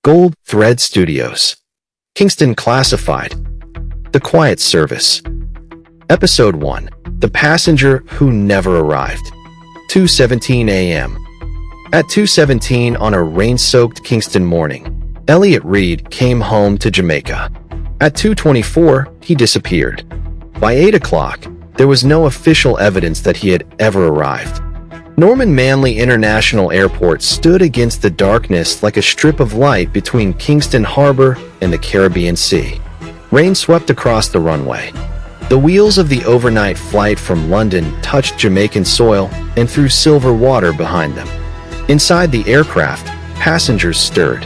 Gold Thread Studios. Kingston Classified. The Quiet Service. Episode 1. The Passenger Who Never Arrived. 2:17 a.m. At 2:17 on a rain-soaked Kingston morning, Elliot Reid came home to Jamaica. At 2:24, he disappeared. By 8 o'clock, there was no official evidence that he had ever arrived. Norman Manley International Airport stood against the darkness like a strip of light between Kingston Harbor and the Caribbean Sea. Rain swept across the runway. The wheels of the overnight flight from London touched Jamaican soil and threw silver water behind them. Inside the aircraft, passengers stirred.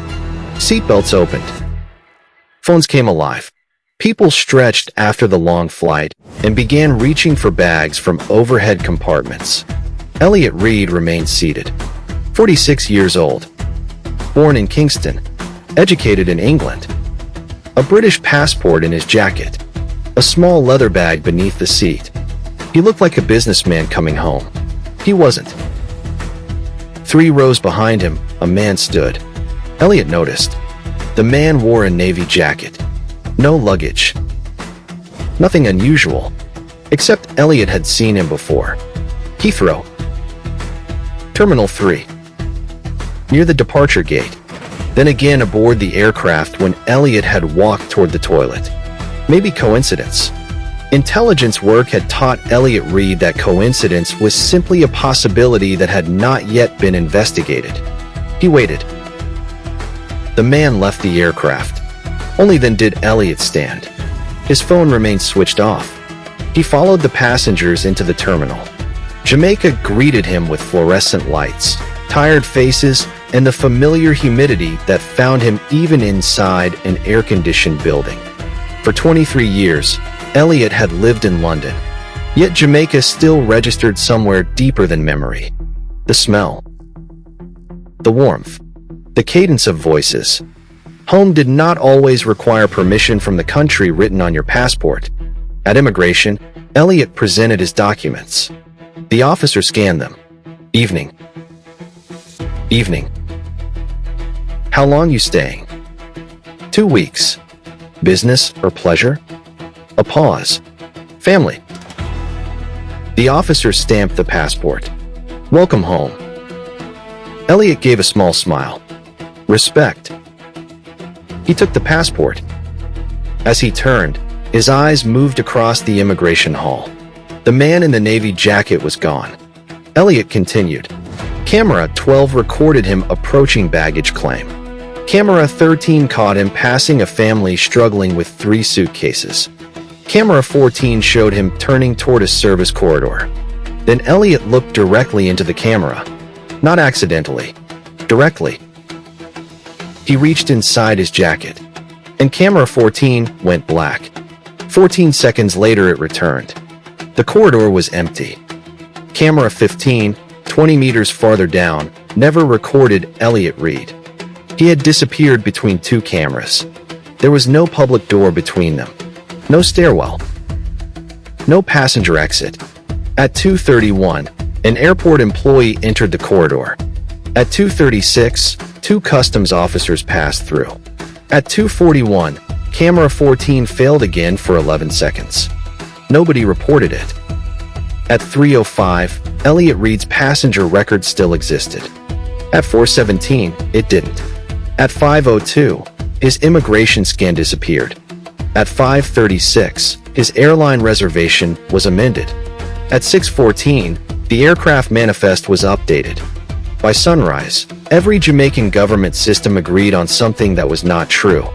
Seatbelts opened. Phones came alive. People stretched after the long flight and began reaching for bags from overhead compartments. Elliot Reid remained seated. 46 years old. Born in Kingston. Educated in England. A British passport in his jacket. A small leather bag beneath the seat. He looked like a businessman coming home. He wasn't. 3 rows behind him, a man stood. Elliot noticed. The man wore a navy jacket. No luggage. Nothing unusual, except Elliot had seen him before. Heathrow. Terminal 3. Near the departure gate. Then again aboard the aircraft when Elliot had walked toward the toilet. Maybe coincidence. Intelligence work had taught Elliot Reid that coincidence was simply a possibility that had not yet been investigated. He waited. The man left the aircraft. Only then did Elliot stand. His phone remained switched off. He followed the passengers into the terminal. Jamaica greeted him with fluorescent lights, tired faces, and the familiar humidity that found him even inside an air-conditioned building. For 23 years, Elliot had lived in London, yet Jamaica still registered somewhere deeper than memory. The smell. The warmth. The cadence of voices. Home did not always require permission from the country written on your passport. At immigration, Elliot presented his documents. The officer scanned them. Evening. Evening. How long you staying? 2 weeks. Business or pleasure? A pause. Family. The officer stamped the passport. Welcome home. Elliot gave a small smile. Respect. He took the passport. As he turned, his eyes moved across the immigration hall. The man in the navy jacket was gone. Elliot continued. Camera 12 recorded him approaching baggage claim. Camera 13 caught him passing a family struggling with 3 suitcases. Camera 14 showed him turning toward a service corridor. Then Elliot looked directly into the camera. Not accidentally. Directly. He reached inside his jacket. And camera 14 went black. 14 seconds later it returned. The corridor was empty. Camera 15, 20 meters farther down, never recorded Elliot Reid. He had disappeared between 2 cameras. There was no public door between them. No stairwell. No passenger exit. At 2:31, an airport employee entered the corridor. At 2:36, 2 customs officers passed through. At 2:41, camera 14 failed again for 11 seconds. Nobody reported it. At 3:05, Elliot Reid's passenger record still existed. At 4:17, it didn't. At 5:02, his immigration scan disappeared. At 5:36, his airline reservation was amended. At 6:14, the aircraft manifest was updated. By sunrise, every Jamaican government system agreed on something that was not true.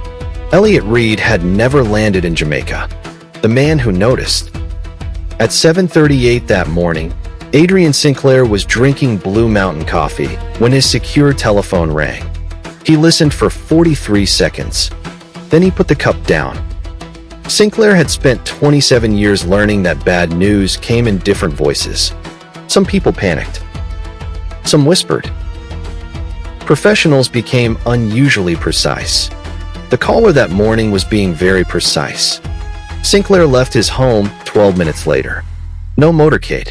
Elliot Reid had never landed in Jamaica. The man who noticed. At 7:38 that morning, Adrian Sinclair was drinking Blue Mountain coffee when his secure telephone rang. He listened for 43 seconds. Then he put the cup down. Sinclair had spent 27 years learning that bad news came in different voices. Some people panicked. Some whispered. Professionals became unusually precise. The caller that morning was being very precise. Sinclair left his home 12 minutes later. No motorcade.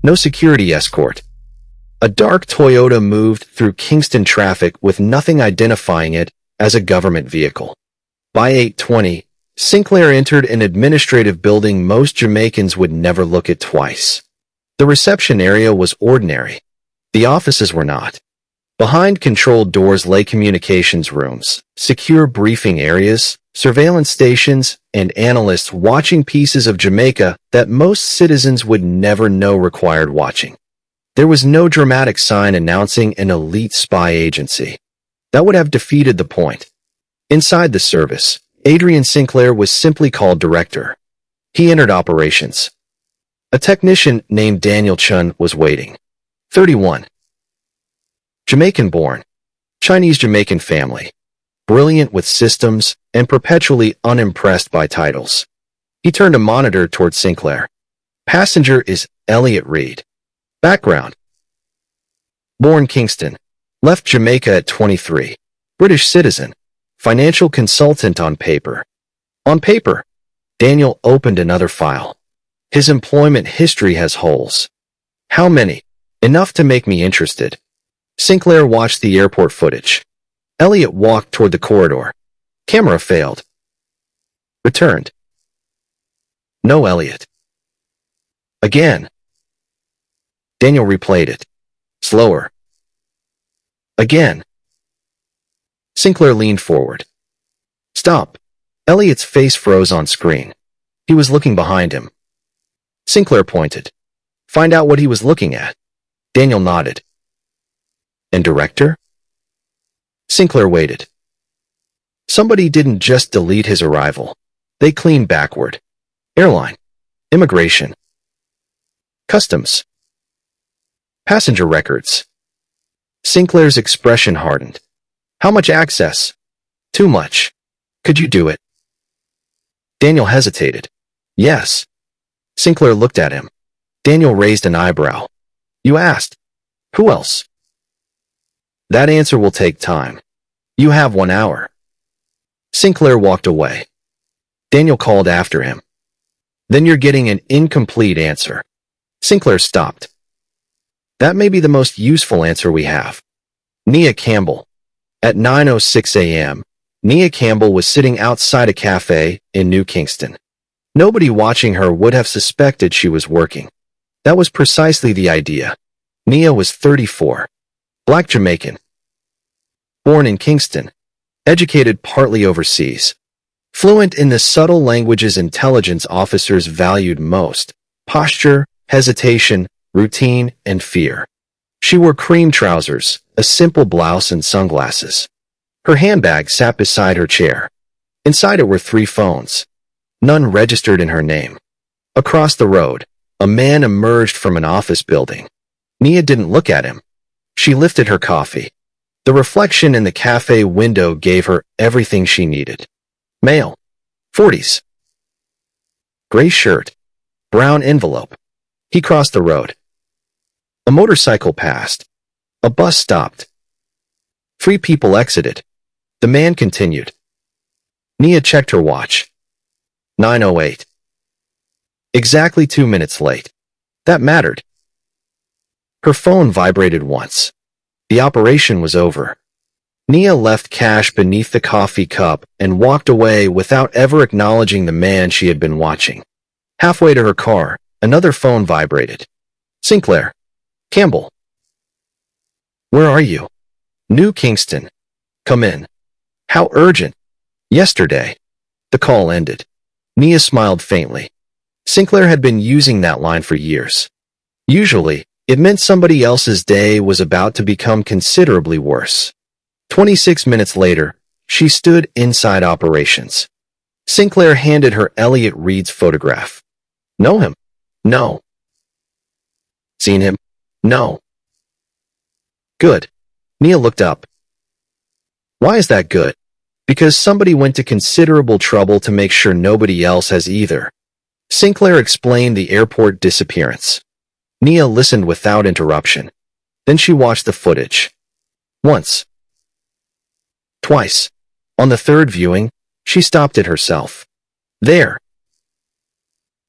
No security escort. A dark Toyota moved through Kingston traffic with nothing identifying it as a government vehicle. By 8:20, Sinclair entered an administrative building most Jamaicans would never look at twice. The reception area was ordinary. The offices were not. Behind controlled doors lay communications rooms, secure briefing areas, surveillance stations, and analysts watching pieces of Jamaica that most citizens would never know required watching. There was no dramatic sign announcing an elite spy agency. That would have defeated the point. Inside the service, Adrian Sinclair was simply called director. He entered operations. A technician named Daniel Chun was waiting. 31. Jamaican-born. Chinese-Jamaican family. Brilliant with systems and perpetually unimpressed by titles. He turned a monitor toward Sinclair. Passenger is Elliot Reid. Background. Born Kingston. Left Jamaica at 23. British citizen. Financial consultant on paper. On paper. Daniel opened another file. His employment history has holes. How many? Enough to make me interested. Sinclair watched the airport footage. Elliot walked toward the corridor. Camera failed. Returned. No Elliot. Again. Daniel replayed it. Slower. Again. Sinclair leaned forward. Stop. Elliot's face froze on screen. He was looking behind him. Sinclair pointed. Find out what he was looking at. Daniel nodded. And director? Sinclair waited. Somebody didn't just delete his arrival. They cleaned backward. Airline. Immigration. Customs. Passenger records. Sinclair's expression hardened. How much access? Too much. Could you do it? Daniel hesitated. Yes. Sinclair looked at him. Daniel raised an eyebrow. You asked. Who else? That answer will take time. You have 1 hour. Sinclair walked away. Daniel called after him. Then you're getting an incomplete answer. Sinclair stopped. That may be the most useful answer we have. Nia Campbell. At 9:06 a.m., Nia Campbell was sitting outside a cafe in New Kingston. Nobody watching her would have suspected she was working. That was precisely the idea. Nia was 34. Black Jamaican. Born in Kingston. Educated partly overseas. Fluent in the subtle languages intelligence officers valued most: posture, hesitation, routine, and fear. She wore cream trousers, a simple blouse, and sunglasses. Her handbag sat beside her chair. Inside it were 3 phones. None registered in her name. Across the road, a man emerged from an office building. Nia didn't look at him. She lifted her coffee. The reflection in the cafe window gave her everything she needed. Male. 40s. Gray shirt. Brown envelope. He crossed the road. A motorcycle passed. A bus stopped. 3 people exited. The man continued. Nia checked her watch. 9:08. Exactly 2 minutes late. That mattered. Her phone vibrated once. The operation was over. Nia left cash beneath the coffee cup and walked away without ever acknowledging the man she had been watching. Halfway to her car, another phone vibrated. Sinclair. Campbell. Where are you? New Kingston. Come in. How urgent? Yesterday. The call ended. Nia smiled faintly. Sinclair had been using that line for years. Usually, it meant somebody else's day was about to become considerably worse. 26 minutes later, she stood inside operations. Sinclair handed her Elliot Reid's photograph. Know him? No. Seen him? No. Good. Nia looked up. Why is that good? Because somebody went to considerable trouble to make sure nobody else has either. Sinclair explained the airport disappearance. Nia listened without interruption. Then she watched the footage. Once. Twice. On the third viewing, she stopped it herself. There.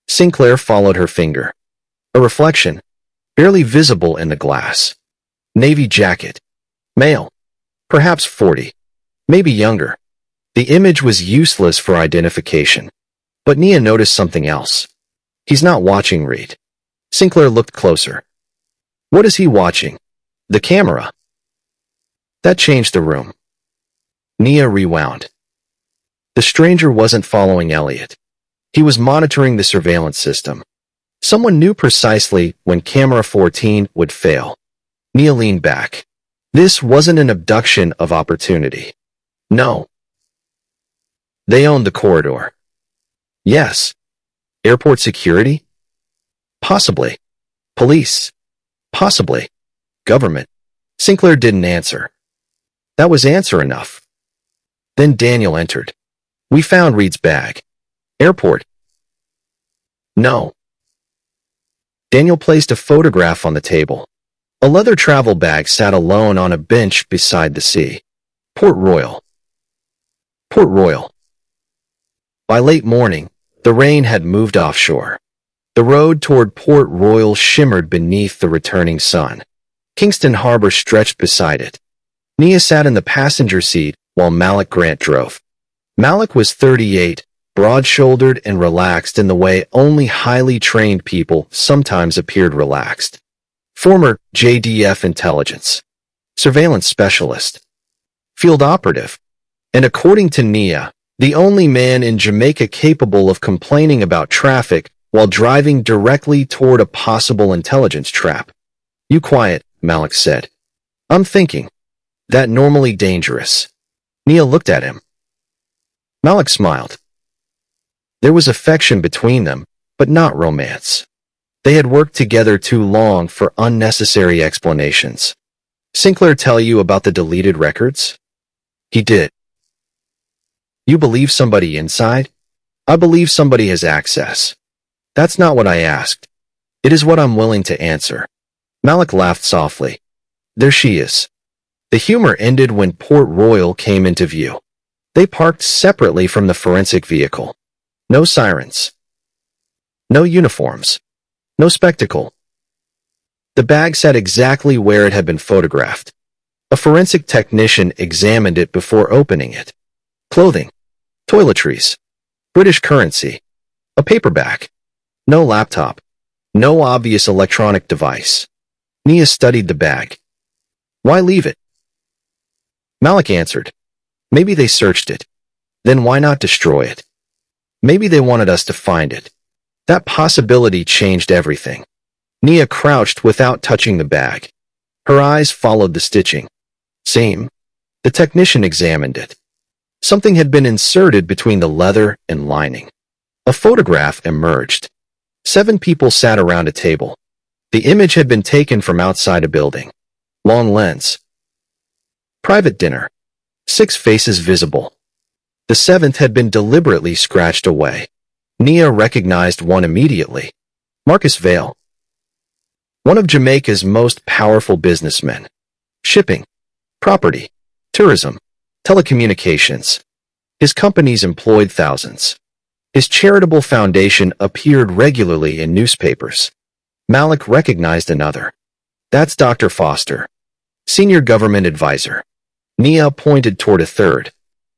Sinclair followed her finger. A reflection, barely visible in the glass. Navy jacket. Male. Perhaps 40. Maybe younger. The image was useless for identification. But Nia noticed something else. He's not watching Reid. Sinclair looked closer. What is he watching? The camera. That changed the room. Nia rewound. The stranger wasn't following Elliot. He was monitoring the surveillance system. Someone knew precisely when camera 14 would fail. Nia leaned back. This wasn't an abduction of opportunity. No. They owned the corridor. Yes. Airport security? Possibly. Police? Possibly. Government? Sinclair didn't answer. That was answer enough. Then Daniel entered. We found Reid's bag. Airport? No. Daniel placed a photograph on the table. A leather travel bag sat alone on a bench beside the sea. Port Royal. Port Royal. By late morning, the rain had moved offshore. The road toward Port Royal shimmered beneath the returning sun. Kingston Harbor stretched beside it. Nia sat in the passenger seat while Malik Grant drove. Malik was 38, broad-shouldered and relaxed in the way only highly trained people sometimes appeared relaxed. Former JDF intelligence, surveillance specialist, field operative, and according to Nia, the only man in Jamaica capable of complaining about traffic while driving directly toward a possible intelligence trap. You quiet, Malik said. I'm thinking. That normally dangerous. Nia looked at him. Malik smiled. There was affection between them, but not romance. They had worked together too long for unnecessary explanations. Sinclair tell you about the deleted records? He did. You believe somebody inside? I believe somebody has access. That's not what I asked. It is what I'm willing to answer. Malik laughed softly. There she is. The humor ended when Port Royal came into view. They parked separately from the forensic vehicle. No sirens. No uniforms. No spectacle. The bag sat exactly where it had been photographed. A forensic technician examined it before opening it. Clothing. Toiletries. British currency. A paperback. No laptop. No obvious electronic device. Nia studied the bag. Why leave it? Malik answered. Maybe they searched it. Then why not destroy it? Maybe they wanted us to find it. That possibility changed everything. Nia crouched without touching the bag. Her eyes followed the stitching. Same. The technician examined it. Something had been inserted between the leather and lining. A photograph emerged. 7 people sat around a table. The image had been taken from outside a building. Long lens. Private dinner. 6 faces visible. The 7th had been deliberately scratched away. Nia recognized one immediately. Marcus Vale. One of Jamaica's most powerful businessmen. Shipping. Property. Tourism. Telecommunications. His companies employed thousands. His charitable foundation appeared regularly in newspapers. Malik recognized another. That's Dr. Foster. Senior government advisor. Nia pointed toward a third.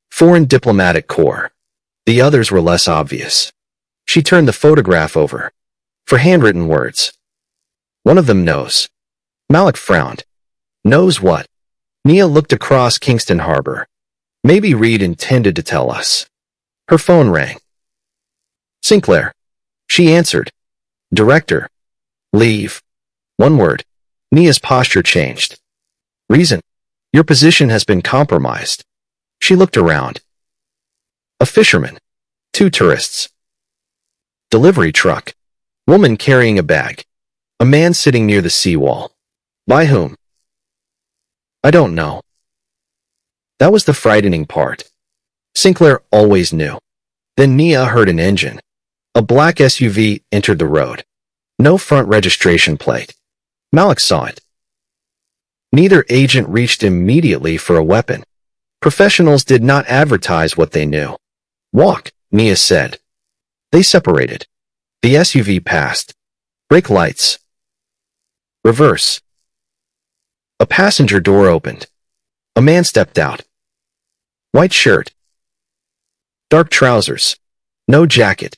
Foreign Diplomatic Corps. The others were less obvious. She turned the photograph over. For handwritten words. One of them knows. Malik frowned. Knows what? Nia looked across Kingston Harbor. Maybe Reid intended to tell us. Her phone rang. Sinclair. She answered. Director. Leave. One word. Nia's posture changed. Reason. Your position has been compromised. She looked around. A fisherman. 2 tourists. Delivery truck. Woman carrying a bag. A man sitting near the seawall. By whom? I don't know. That was the frightening part. Sinclair always knew. Then Nia heard an engine. A black SUV entered the road. No front registration plate. Malik saw it. Neither agent reached immediately for a weapon. Professionals did not advertise what they knew. Walk, Nia said. They separated. The SUV passed. Brake lights. Reverse. A passenger door opened. A man stepped out. White shirt. Dark trousers. No jacket.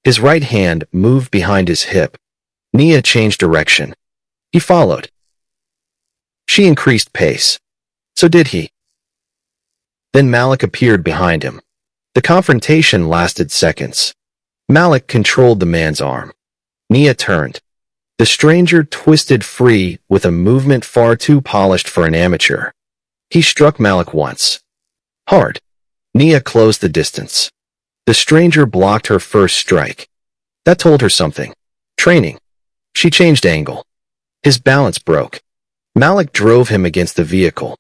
His right hand moved behind his hip. Nia changed direction. He followed. She increased pace. So did he. Then Malik appeared behind him. The confrontation lasted seconds. Malik controlled the man's arm. Nia turned. The stranger twisted free with a movement far too polished for an amateur. He struck Malik once. Hard. Nia closed the distance. The stranger blocked her first strike. That told her something. Training. She changed angle. His balance broke. Malik drove him against the vehicle.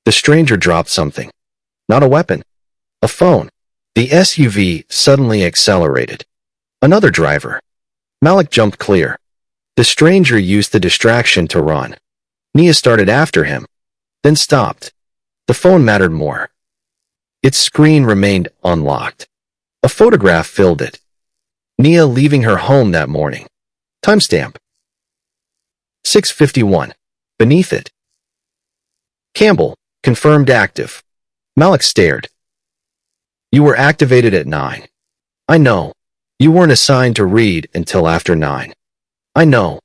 The stranger dropped something. Not a weapon. A phone. The SUV suddenly accelerated. Another driver. Malik jumped clear. The stranger used the distraction to run. Nia started after him, then stopped. The phone mattered more. Its screen remained unlocked. A photograph filled it. Nia leaving her home that morning. Timestamp. 6:51. Beneath it. Campbell, confirmed active. Malik stared. You were activated at 9. I know. You weren't assigned to Reid until after 9. I know.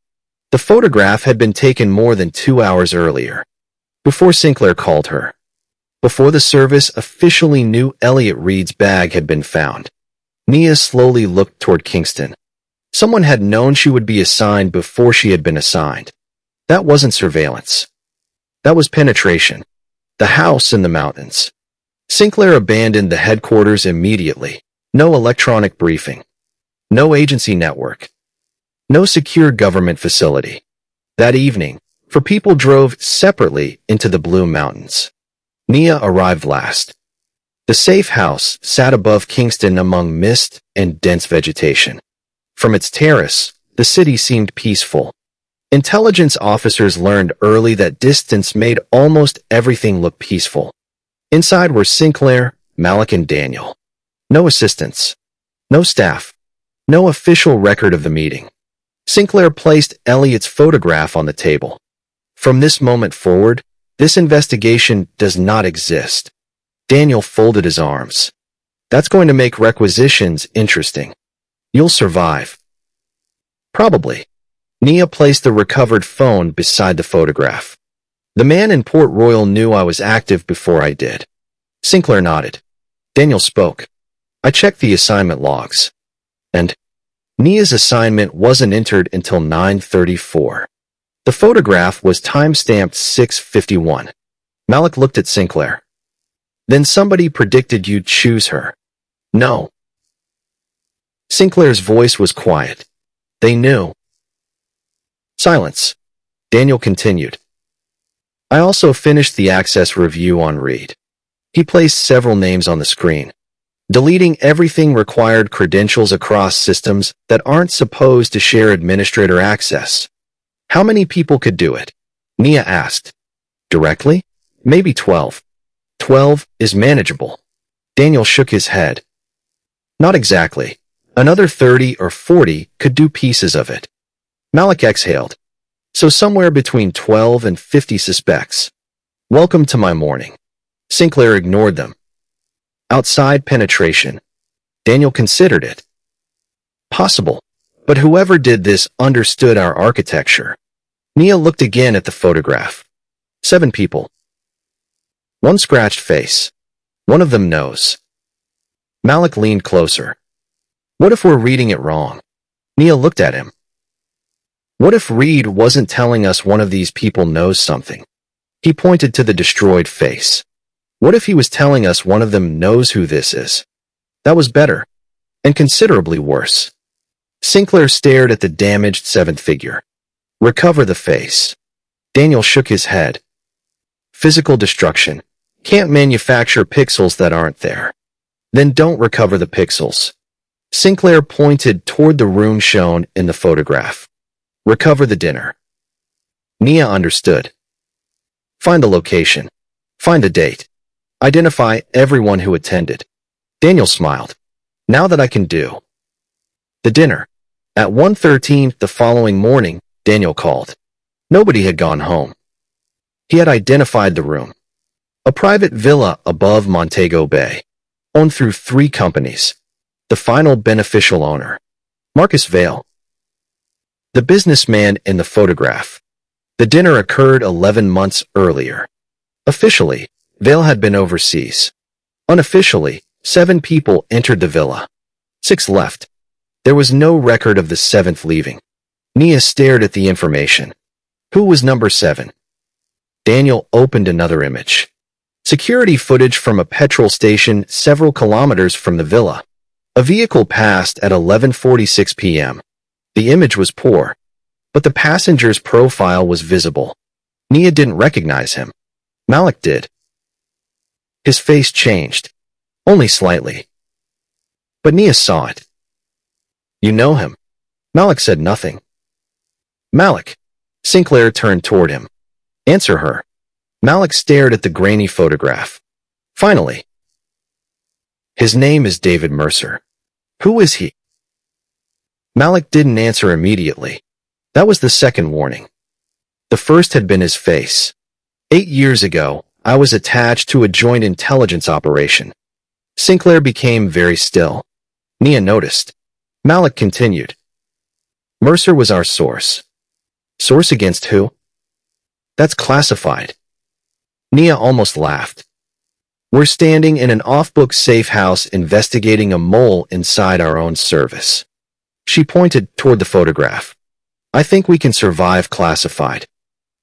The photograph had been taken more than 2 hours earlier. Before Sinclair called her. Before the service officially knew Elliot Reid's bag had been found. Nia slowly looked toward Kingston. Someone had known she would be assigned before she had been assigned. That wasn't surveillance. That was penetration. The house in the mountains. Sinclair abandoned the headquarters immediately. No electronic briefing. No agency network. No secure government facility. That evening, four people drove separately into the Blue Mountains. Nia arrived last. The safe house sat above Kingston among mist and dense vegetation. From its terrace, the city seemed peaceful. Intelligence officers learned early that distance made almost everything look peaceful. Inside were Sinclair, Malik, and Daniel. No assistants. No staff. No official record of the meeting. Sinclair placed Elliot's photograph on the table. From this moment forward, this investigation does not exist. Daniel folded his arms. That's going to make requisitions interesting. You'll survive. Probably. Nia placed the recovered phone beside the photograph. The man in Port Royal knew I was active before I did. Sinclair nodded. Daniel spoke. I checked the assignment logs. And Nia's assignment wasn't entered until 9:34. The photograph was time-stamped 6:51. Malik looked at Sinclair. Then somebody predicted you'd choose her. No. Sinclair's voice was quiet. They knew. Silence. Daniel continued. I also finished the access review on Reid. He placed several names on the screen. Deleting everything required credentials across systems that aren't supposed to share administrator access. How many people could do it? Nia asked. Directly? Maybe 12. 12 is manageable. Daniel shook his head. Not exactly. Another 30 or 40 could do pieces of it. Malik exhaled. So somewhere between 12 and 50 suspects. Welcome to my morning. Sinclair ignored them. Outside penetration. Daniel considered it. Possible. But whoever did this understood our architecture. Nia looked again at the photograph. 7 people. One scratched face. One of them knows. Malik leaned closer. What if we're reading it wrong? Nia looked at him. What if Reid wasn't telling us one of these people knows something? He pointed to the destroyed face. What if he was telling us one of them knows who this is? That was better. And considerably worse. Sinclair stared at the damaged 7th figure. Recover the face. Daniel shook his head. Physical destruction. Can't manufacture pixels that aren't there. Then don't recover the pixels. Sinclair pointed toward the room shown in the photograph. Recover the dinner. Nia understood. Find the location. Find the date. Identify everyone who attended. Daniel smiled. Now that I can do. The dinner. At 1:13 the following morning, Daniel called. Nobody had gone home. He had identified the room. A private villa above Montego Bay, owned through 3 companies. The final beneficial owner, Marcus Vale, the businessman in the photograph. The dinner occurred 11 months earlier. Officially, Vale had been overseas. Unofficially, 7 people entered the villa. 6 left. There was no record of the 7th leaving. Nia stared at the information. Who was number 7? Daniel opened another image. Security footage from a petrol station several kilometers from the villa. A vehicle passed at 11:46 p.m. The image was poor, but the passenger's profile was visible. Nia didn't recognize him. Malik did. His face changed, only slightly. But Nia saw it. You know him? Malik said nothing. Malik. Sinclair turned toward him. Answer her. Malik stared at the grainy photograph. Finally. His name is David Mercer. Who is he? Malik didn't answer immediately. That was the second warning. The first had been his face. 8 years ago, I was attached to a joint intelligence operation. Sinclair became very still. Nia noticed. Malik continued. Mercer was our source. Source against who? That's classified. Nia almost laughed. We're standing in an off-book safe house investigating a mole inside our own service. She pointed toward the photograph. I think we can survive classified.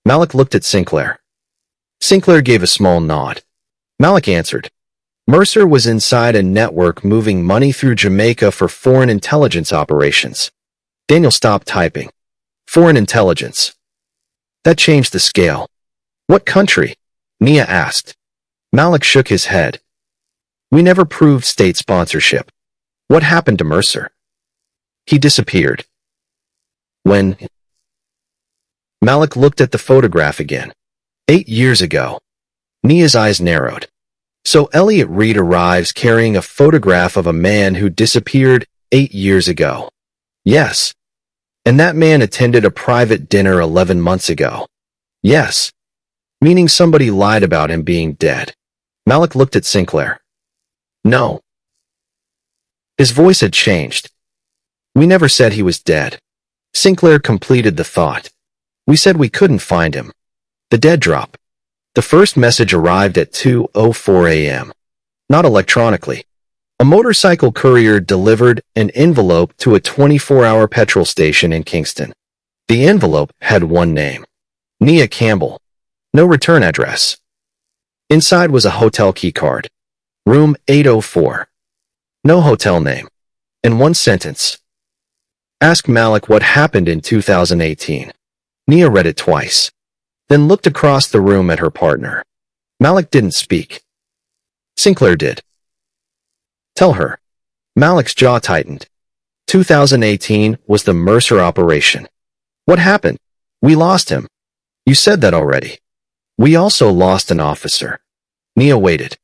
Malik looked at Sinclair. Sinclair gave a small nod. Malik answered. Mercer was inside a network moving money through Jamaica for foreign intelligence operations. Daniel stopped typing. Foreign intelligence. That changed the scale. What country? Nia asked. Malik shook his head. We never proved state sponsorship. What happened to Mercer? He disappeared. When? Malik looked at the photograph again. 8 years ago. Nia's eyes narrowed. So Elliot Reid arrives carrying a photograph of a man who disappeared 8 years ago. Yes. And that man attended a private dinner 11 months ago. Yes. Meaning somebody lied about him being dead. Malik looked at Sinclair. No. His voice had changed. We never said he was dead. Sinclair completed the thought. We said we couldn't find him. The dead drop. The first message arrived at 2:04 a.m. Not electronically. A motorcycle courier delivered an envelope to a 24-hour petrol station in Kingston. The envelope had one name. Nia Campbell. No return address. Inside was a hotel key card. Room 804. No hotel name. And one sentence. Ask Malik what happened in 2018. Nia read it twice. Then looked across the room at her partner. Malik didn't speak. Sinclair did. Tell her. Malik's jaw tightened. 2018 was the Mercer operation. What happened? We lost him. You said that already. We also lost an officer. Nia waited.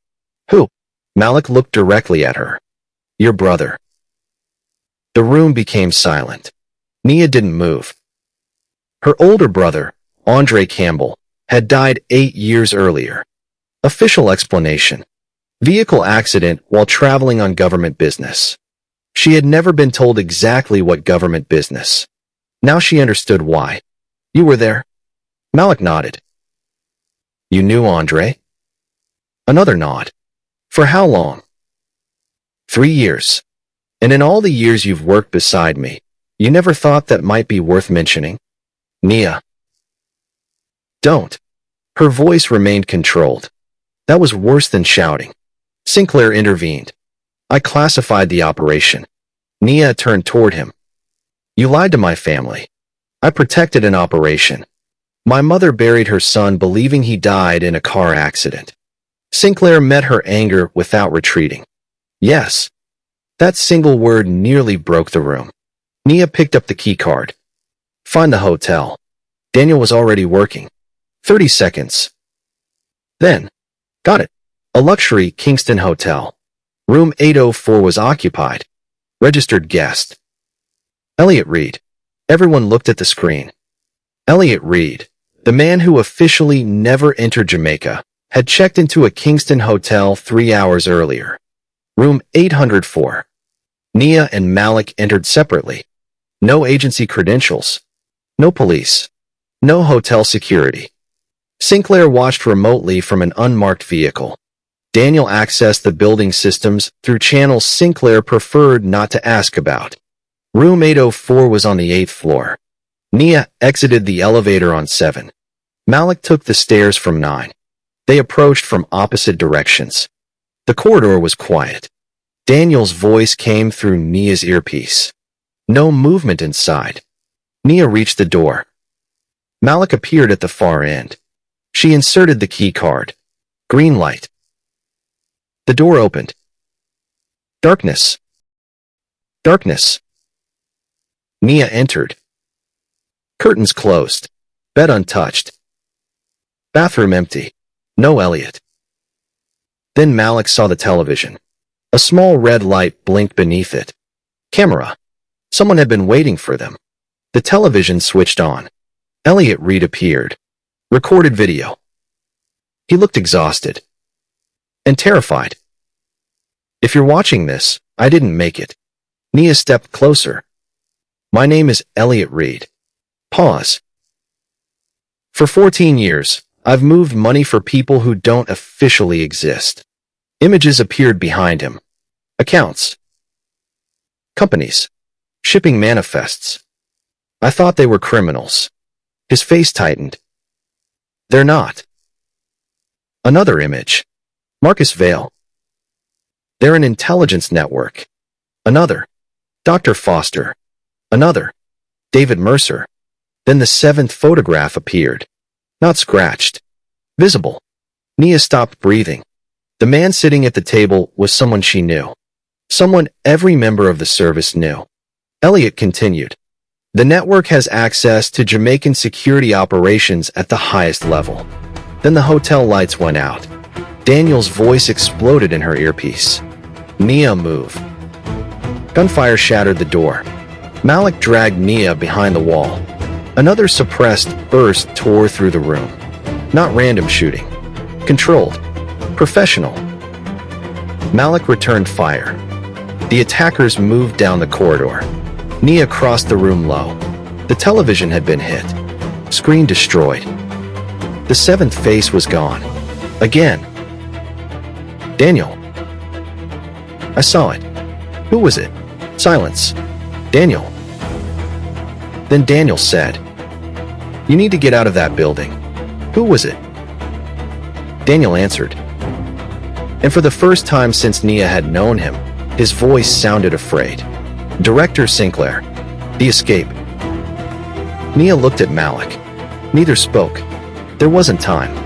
Who? Malik looked directly at her. Your brother. The room became silent. Nia didn't move. Her older brother, Andre Campbell, had died 8 years earlier. Official explanation. Vehicle accident while traveling on government business. She had never been told exactly what government business. Now she understood why. You were there? Malik nodded. You knew Andre? Another nod. For how long? 3 years. And in all the years you've worked beside me, you never thought that might be worth mentioning? Nia. Don't. Her voice remained controlled. That was worse than shouting. Sinclair intervened. I classified the operation. Nia turned toward him. You lied to my family. I protected an operation. My mother buried her son believing he died in a car accident. Sinclair met her anger without retreating. Yes. That single word nearly broke the room. Nia picked up the key card. Find the hotel. Daniel was already working. 30 seconds. Then. Got it. A luxury Kingston hotel. Room 804 was occupied. Registered guest. Elliot Reid. Everyone looked at the screen. Elliot Reid, The man who officially never entered Jamaica had checked into a Kingston hotel 3 hours earlier. Room 804. Nia and Malik entered separately. No agency credentials. No police. No hotel security. Sinclair watched remotely from an unmarked vehicle. Daniel accessed the building systems through channels Sinclair preferred not to ask about. Room 804 was on the 8th floor. Nia exited the elevator on 7. Malik took the stairs from 9. They approached from opposite directions. The corridor was quiet. Daniel's voice came through Nia's earpiece. No movement inside. Nia reached the door. Malik appeared at the far end. She inserted the key card. Green light. The door opened. Darkness. Darkness. Nia entered. Curtains closed. Bed untouched. Bathroom empty. No Elliot. Then Malik saw the television. A small red light blinked beneath it. Camera. Someone had been waiting for them. The television switched on. Elliot Reid appeared. Recorded video. He looked exhausted. And terrified. If you're watching this, I didn't make it. Nia stepped closer. My name is Elliot Reid. Pause. For 14 years, I've moved money for people who don't officially exist. Images appeared behind him. Accounts. Companies. Shipping manifests. I thought they were criminals. His face tightened. They're not. Another image. Marcus Vale. They're an intelligence network. Another. Dr. Foster. Another. David Mercer. Then the 7th photograph appeared. Not scratched. Visible. Nia stopped breathing. The man sitting at the table was someone she knew. Someone every member of the service knew. Elliot continued. The network has access to Jamaican security operations at the highest level. Then the hotel lights went out. Daniel's voice exploded in her earpiece. Nia, move. Gunfire shattered the door. Malik dragged Nia behind the wall. Another suppressed burst tore through the room. Not random shooting. Controlled. Professional. Malik returned fire. The attackers moved down the corridor. Nia crossed the room low. The television had been hit. Screen destroyed. The 7th face was gone. Again. Daniel. I saw it. Who was it? Silence. Daniel. Then Daniel said, "You need to get out of that building." Who was it? Daniel answered. And for the first time since Nia had known him, his voice sounded afraid. Director Sinclair. The escape. Nia looked at Malik. Neither spoke. There wasn't time.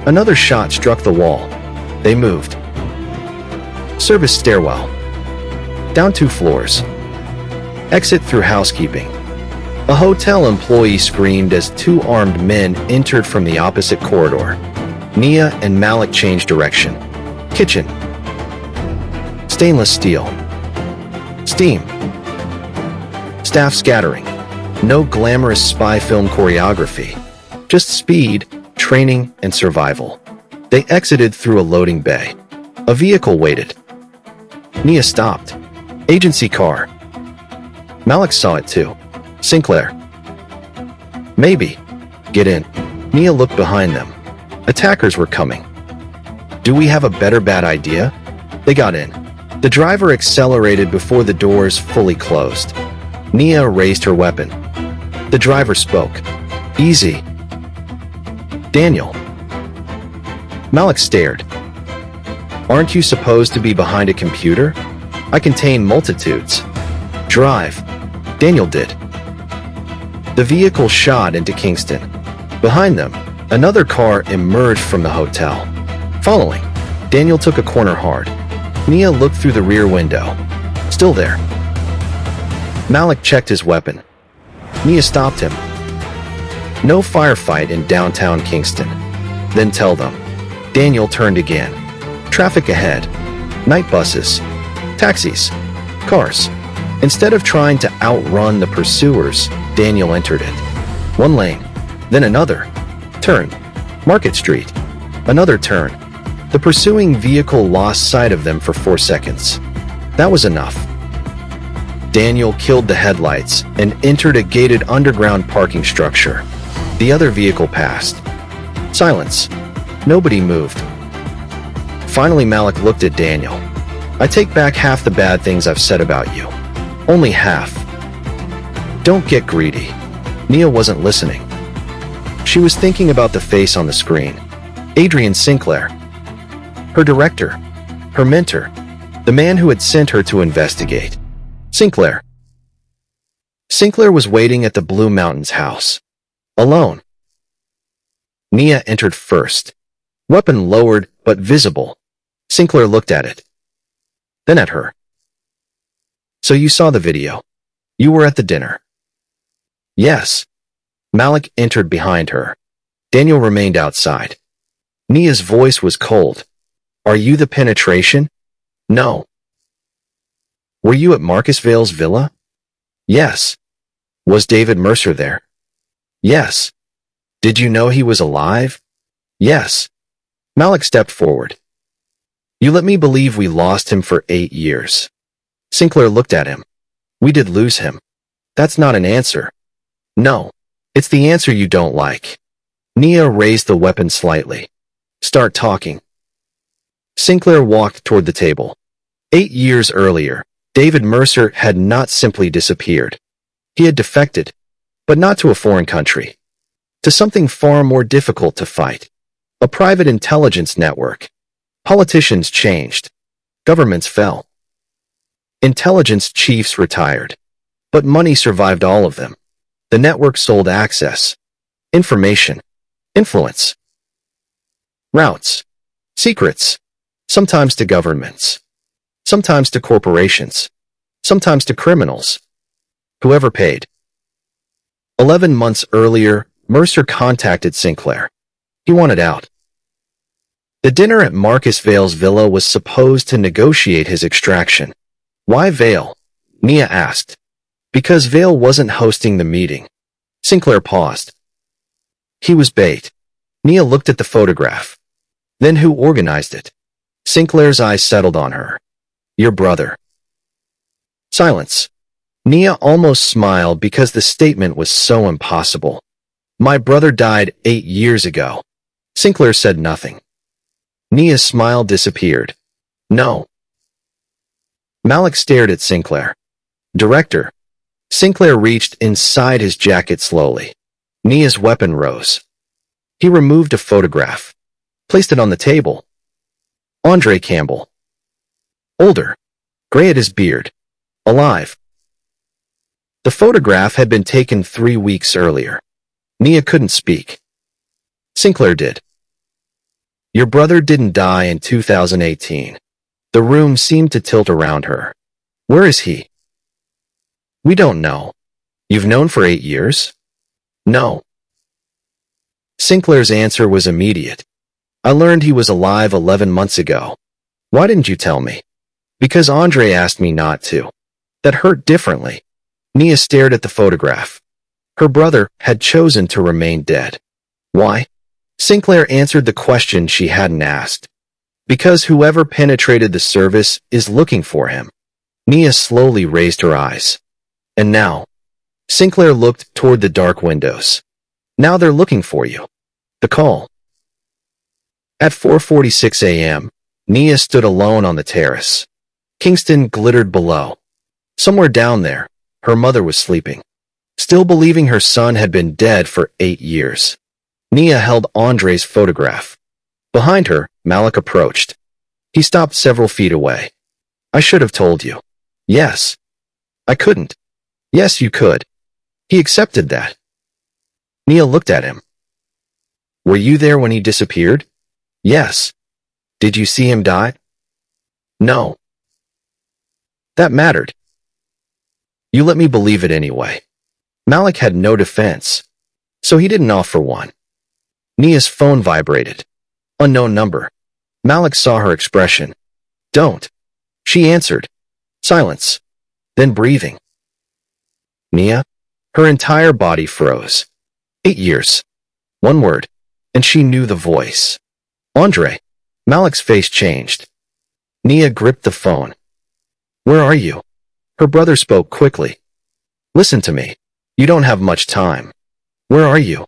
Another shot struck the wall. They moved. Service stairwell. Down 2 floors. Exit through housekeeping. A hotel employee screamed as 2 armed men entered from the opposite corridor. Nia and Malik changed direction. Kitchen. Stainless steel. Steam. Staff scattering. No glamorous spy film choreography. Just speed, training, and survival. They exited through a loading bay. A vehicle waited. Nia stopped. Agency car. Malik saw it too. Sinclair. Maybe. Get in. Nia looked behind them. Attackers were coming. Do we have a better bad idea? They got in. The driver accelerated before the doors fully closed. Nia raised her weapon. The driver spoke. Easy. Daniel. Malik stared. Aren't you supposed to be behind a computer? I contain multitudes. Drive. Daniel did. The vehicle shot into Kingston. Behind them, another car emerged from the hotel. Following, Daniel took a corner hard. Nia looked through the rear window. Still there. Malik checked his weapon. Nia stopped him. No firefight in downtown Kingston. Then tell them. Daniel turned again. Traffic ahead. Night buses. Taxis. Cars. Instead of trying to outrun the pursuers, Daniel entered it. 1 lane. Then another. Turn. Market Street. Another turn. The pursuing vehicle lost sight of them for 4 seconds. That was enough. Daniel killed the headlights and entered a gated underground parking structure. The other vehicle passed. Silence. Nobody moved. Finally, Malik looked at Daniel. I take back half the bad things I've said about you. Only half. Don't get greedy. Nia wasn't listening. She was thinking about the face on the screen. Adrian Sinclair. Her director. Her mentor. The man who had sent her to investigate. Sinclair. Sinclair was waiting at the Blue Mountains house. Alone. Nia entered first. Weapon lowered but visible. Sinclair looked at it. Then at her. So you saw the video. You were at the dinner. Yes. Malik entered behind her. Daniel remained outside. Nia's voice was cold. Are you the penetration? No. Were you at Marcus Vale's villa? Yes. Was David Mercer there? Yes. Did you know he was alive? Yes. Malik stepped forward. You let me believe we lost him for 8 years. Sinclair looked at him. We did lose him. That's not an answer. No. It's the answer you don't like. Nia raised the weapon slightly. Start talking. Sinclair walked toward the table. 8 years earlier, David Mercer had not simply disappeared. He had defected, but not to a foreign country. To something far more difficult to fight. A private intelligence network. Politicians changed. Governments fell. Intelligence chiefs retired. But money survived all of them. The network sold access. Information. Influence. Routes. Secrets. Sometimes to governments. Sometimes to corporations. Sometimes to criminals. Whoever paid. 11 months earlier, Mercer contacted Sinclair. He wanted out. The dinner at Marcus Vale's villa was supposed to negotiate his extraction. Why Vale? Nia asked. Because Vale wasn't hosting the meeting. Sinclair paused. He was bait. Nia looked at the photograph. Then who organized it? Sinclair's eyes settled on her. Your brother. Silence. Nia almost smiled because the statement was so impossible. My brother died 8 years ago. Sinclair said nothing. Nia's smile disappeared. No. Malik stared at Sinclair. Director. Sinclair reached inside his jacket slowly. Nia's weapon rose. He removed a photograph. Placed it on the table. Nia Campbell. Older. Gray at his beard. Alive. The photograph had been taken 3 weeks earlier. Nia couldn't speak. Sinclair did. Your brother didn't die in 2018. The room seemed to tilt around her. Where is he? We don't know. You've known for 8 years? No. Sinclair's answer was immediate. I learned he was alive 11 months ago. Why didn't you tell me? Because Andre asked me not to. That hurt differently. Nia stared at the photograph. Her brother had chosen to remain dead. Why? Sinclair answered the question she hadn't asked. Because whoever penetrated the service is looking for him. Nia slowly raised her eyes. And now? Sinclair looked toward the dark windows. Now they're looking for you. The call. At 4:46 a.m., Nia stood alone on the terrace. Kingston glittered below. Somewhere down there, her mother was sleeping. Still believing her son had been dead for 8 years. Nia held Andre's photograph. Behind her, Malik approached. He stopped several feet away. I should have told you. Yes. I couldn't. Yes, you could. He accepted that. Nia looked at him. Were you there when he disappeared? Yes. Did you see him die? No. That mattered. You let me believe it anyway. Malik had no defense, so he didn't offer one. Nia's phone vibrated. Unknown number. Malik saw her expression. Don't. She answered. Silence. Then breathing. Nia? Her entire body froze. 8 years. One word. and she knew the voice. Andre. Malik's face changed. Nia gripped the phone. Where are you? Her brother spoke quickly. Listen to me. You don't have much time. Where are you?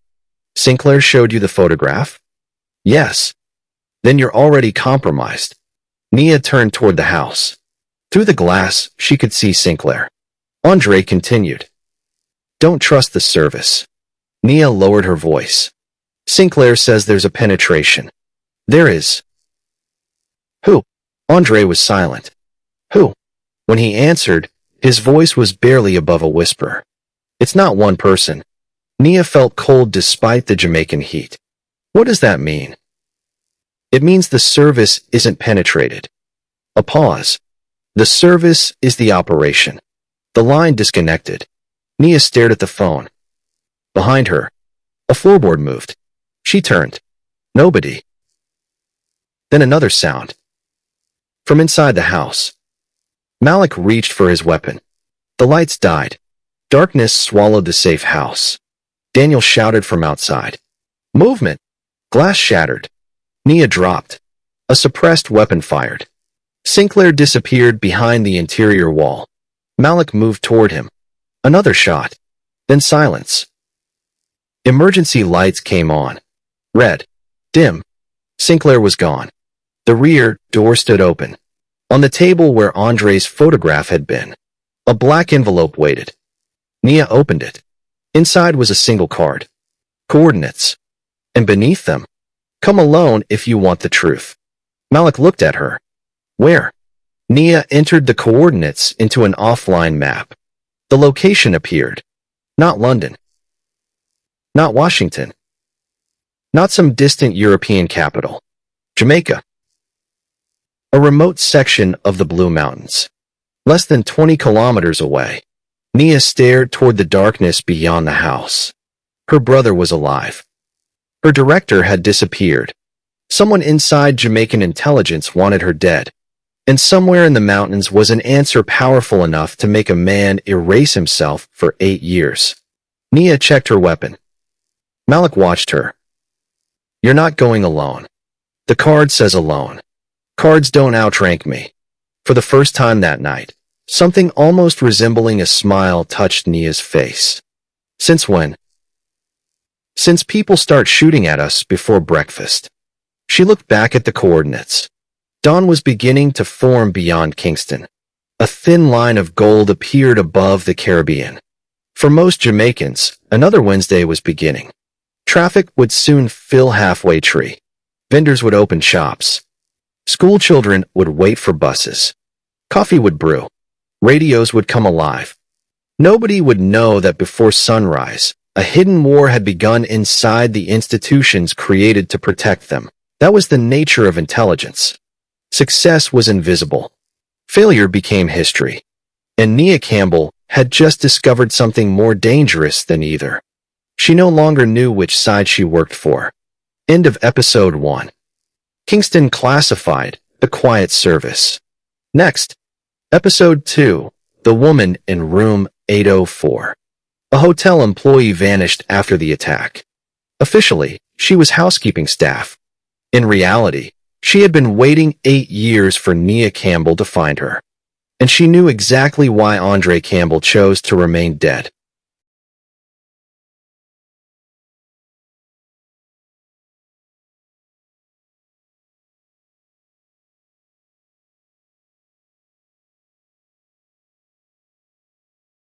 Sinclair showed you the photograph? Yes. Then you're already compromised. Nia turned toward the house. Through the glass, she could see Sinclair. Andre continued. Don't trust the service. Nia lowered her voice. Sinclair says there's a penetration. There is. Who? Andre was silent. Who? When he answered, his voice was barely above a whisper. It's not one person. Nia felt cold despite the Jamaican heat. What does that mean? It means the service isn't penetrated. A pause. The service is the operation. The line disconnected. Nia stared at the phone. Behind her, a floorboard moved. She turned. Nobody. Then another sound. From inside the house. Malik reached for his weapon. The lights died. Darkness swallowed the safe house. Daniel shouted from outside. Movement! Glass shattered. Nia dropped. A suppressed weapon fired. Sinclair disappeared behind the interior wall. Malik moved toward him. Another shot. Then silence. Emergency lights came on. Red. Dim. Sinclair was gone. The rear door stood open. On the table where Andre's photograph had been, a black envelope waited. Nia opened it. Inside was a single card. Coordinates. And beneath them, come alone if you want the truth. Malik looked at her. Where? Nia entered the coordinates into an offline map. The location appeared. Not London. Not Washington. Not some distant European capital. Jamaica. A remote section of the Blue Mountains. Less than 20 kilometers away. Nia stared toward the darkness beyond the house. Her brother was alive. Her director had disappeared. Someone inside Jamaican intelligence wanted her dead. And somewhere in the mountains was an answer powerful enough to make a man erase himself for 8 years. Nia checked her weapon. Malik watched her. You're not going alone. The card says alone. Cards don't outrank me. For the first time that night, something almost resembling a smile touched Nia's face. Since when? Since people start shooting at us before breakfast. She looked back at the coordinates. Dawn was beginning to form beyond Kingston. A thin line of gold appeared above the Caribbean. For most Jamaicans, another Wednesday was beginning. Traffic would soon fill Halfway Tree. Vendors would open shops. School children would wait for buses. Coffee would brew. Radios would come alive. Nobody would know that before sunrise, a hidden war had begun inside the institutions created to protect them. That was the nature of intelligence. Success was invisible. Failure became history. And Nia Campbell had just discovered something more dangerous than either. She no longer knew which side she worked for. End of Episode 1. Kingston Classified, The Quiet Service. Next, Episode 2, The Woman in Room 804. A hotel employee vanished after the attack. Officially, she was housekeeping staff. In reality, she had been waiting 8 years for Nia Campbell to find her. And she knew exactly why Andre Campbell chose to remain dead.